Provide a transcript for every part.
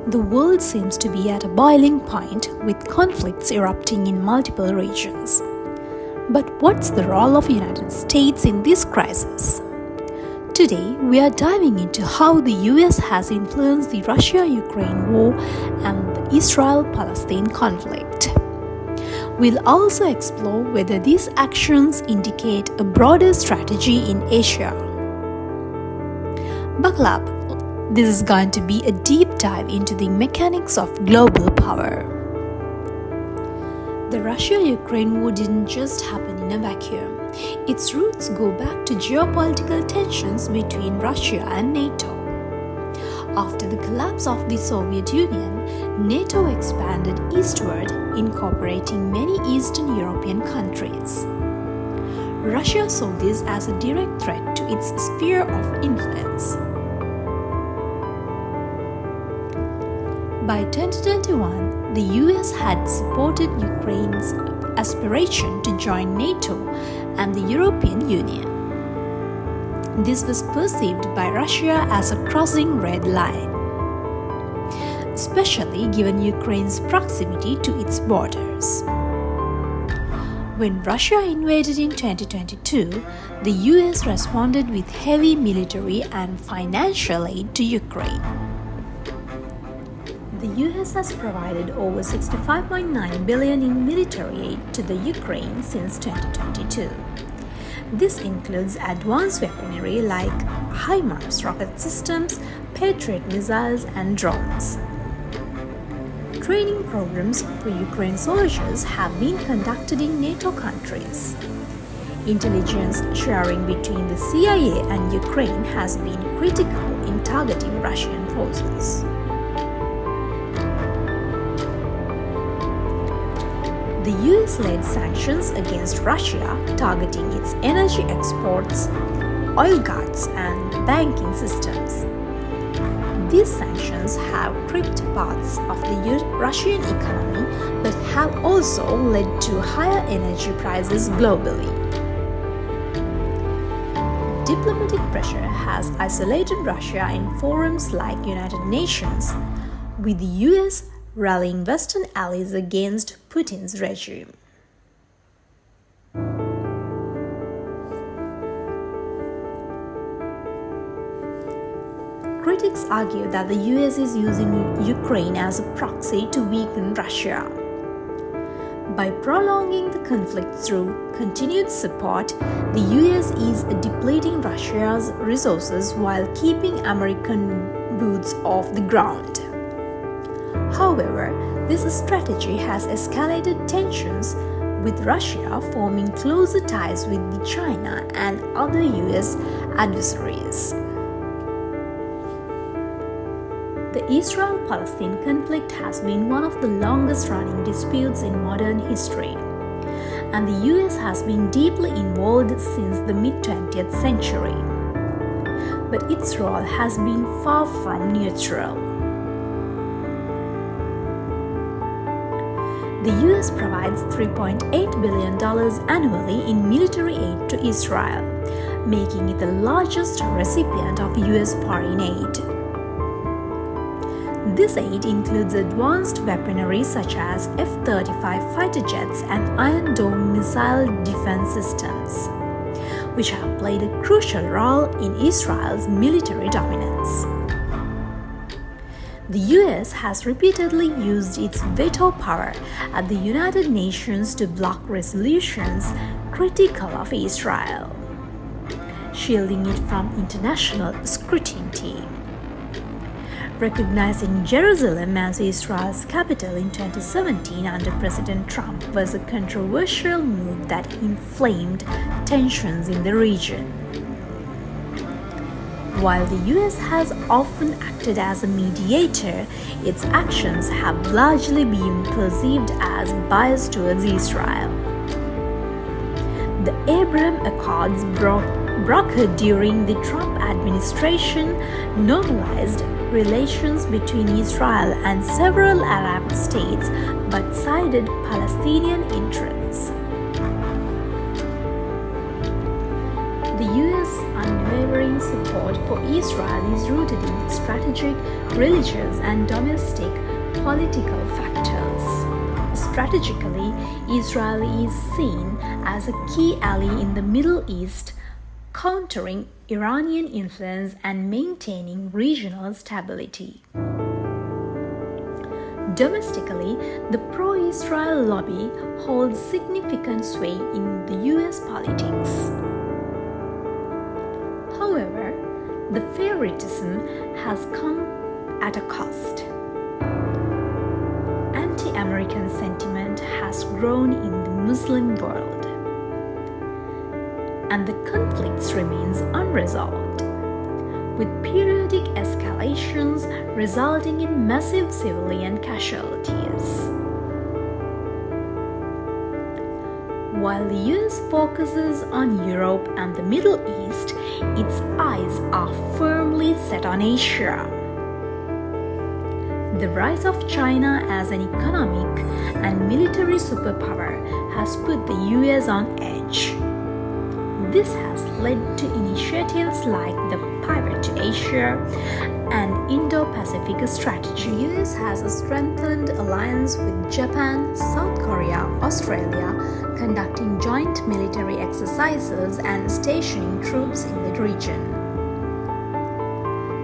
The world seems to be at a boiling point, with conflicts erupting in multiple regions. But what's the role of the United States in this crisis? Today, we are diving into how the US has influenced the Russia-Ukraine war and the Israel-Palestine conflict. We'll also explore whether these actions indicate a broader strategy in Asia. Buckle up. This is going to be a deep dive into the mechanics of global power. The Russia-Ukraine war didn't just happen in a vacuum. Its roots go back to geopolitical tensions between Russia and NATO. After the collapse of the Soviet Union, NATO expanded eastward, incorporating many Eastern European countries. Russia saw this as a direct threat to its sphere of influence. By 2021, the US had supported Ukraine's aspiration to join NATO and the European Union. This was perceived by Russia as a crossing red line, especially given Ukraine's proximity to its borders. When Russia invaded in 2022, the US responded with heavy military and financial aid to Ukraine. The US has provided over $65.9 billion in military aid to the Ukraine since 2022. This includes advanced weaponry like HIMARS rocket systems, Patriot missiles, and drones. Training programs for Ukraine soldiers have been conducted in NATO countries. Intelligence sharing between the CIA and Ukraine has been critical in targeting Russian forces. The US-led sanctions against Russia, targeting its energy exports, oil gas, and banking systems. These sanctions have crippled parts of the Russian economy but have also led to higher energy prices globally. Diplomatic pressure has isolated Russia in forums like United Nations, with the US rallying Western allies against Putin's regime. Critics argue that the US is using Ukraine as a proxy to weaken Russia. By prolonging the conflict through continued support, the US is depleting Russia's resources while keeping American boots off the ground. However, this strategy has escalated tensions, with Russia forming closer ties with China and other US adversaries. The Israel-Palestine conflict has been one of the longest-running disputes in modern history, and the US has been deeply involved since the mid-20th century. But its role has been far from neutral. The US provides $3.8 billion annually in military aid to Israel, making it the largest recipient of US foreign aid. This aid includes advanced weaponry such as F-35 fighter jets and Iron Dome missile defense systems, which have played a crucial role in Israel's military dominance. The US has repeatedly used its veto power at the United Nations to block resolutions critical of Israel, shielding it from international scrutiny. Recognizing Jerusalem as Israel's capital in 2017 under President Trump was a controversial move that inflamed tensions in the region. While the US has often acted as a mediator, its actions have largely been perceived as biased towards Israel. The Abraham Accords brokered during the Trump administration normalized relations between Israel and several Arab states but sided Palestinian interests. The US unwaveringly unwavering support for Israel is rooted in strategic, religious, and domestic political factors. Strategically, Israel is seen as a key ally in the Middle East, countering Iranian influence and maintaining regional stability. Domestically, the pro-Israel lobby holds significant sway in the US politics. However, the favoritism has come at a cost. Anti-American sentiment has grown in the Muslim world, and the conflict remains unresolved, with periodic escalations resulting in massive civilian casualties. While the US focuses on Europe and the Middle East, its eyes are firmly set on Asia. The rise of China as an economic and military superpower has put the US on edge. This has led to initiatives like the Pivot to Asia and Indo-Pacific strategy. The US has a strengthened alliance with Japan, South Korea, Australia, conducting joint military exercises and stationing troops in the region.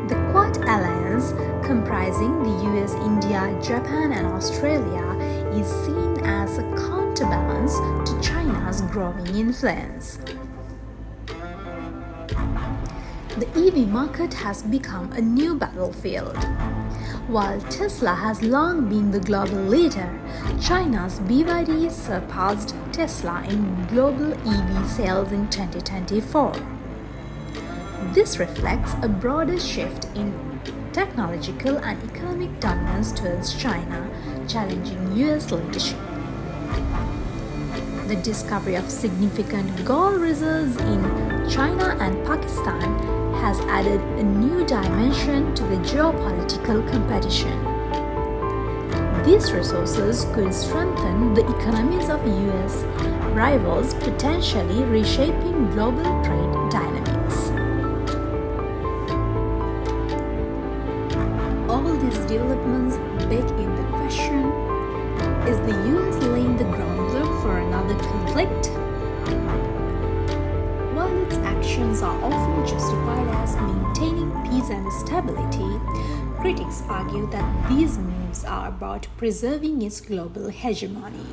The Quad Alliance, comprising the US, India, Japan, and Australia, is seen as a counterbalance to China's growing influence. The EV market has become a new battlefield. While Tesla has long been the global leader, China's BYD surpassed Tesla in global EV sales in 2024. This reflects a broader shift in technological and economic dominance towards China, challenging US leadership. The discovery of significant gold reserves in China and Pakistan has added a new dimension to the geopolitical competition. These resources could strengthen the economies of US rivals, potentially reshaping global trade dynamics. All these developments beg in the question: is the US laying the groundwork for another conflict? While its actions are often justified as maintaining peace and stability, critics argue that these moves are about preserving its global hegemony.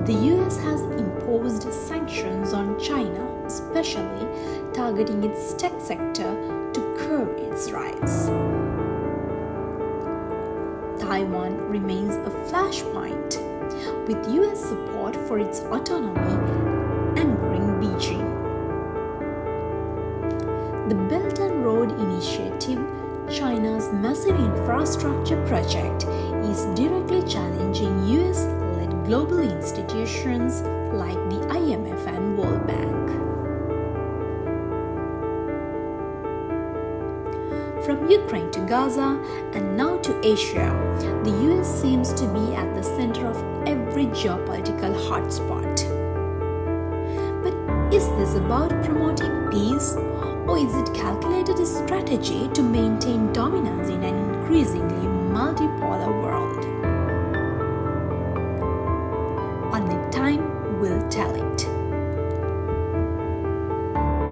The US has imposed sanctions on China, especially targeting its tech sector to curb its rise. Taiwan remains a flashpoint, with US support for its autonomy angering Beijing. The Belt and Road Initiative, China's massive infrastructure project, is directly challenging US-led global institutions like the IMF and World Bank. From Ukraine to Gaza and now to Asia, the US seems to be at the center of every geopolitical hotspot. But is this about promoting peace, or is it calculated strategy to maintain dominance in an increasingly multipolar world? Only time will tell it.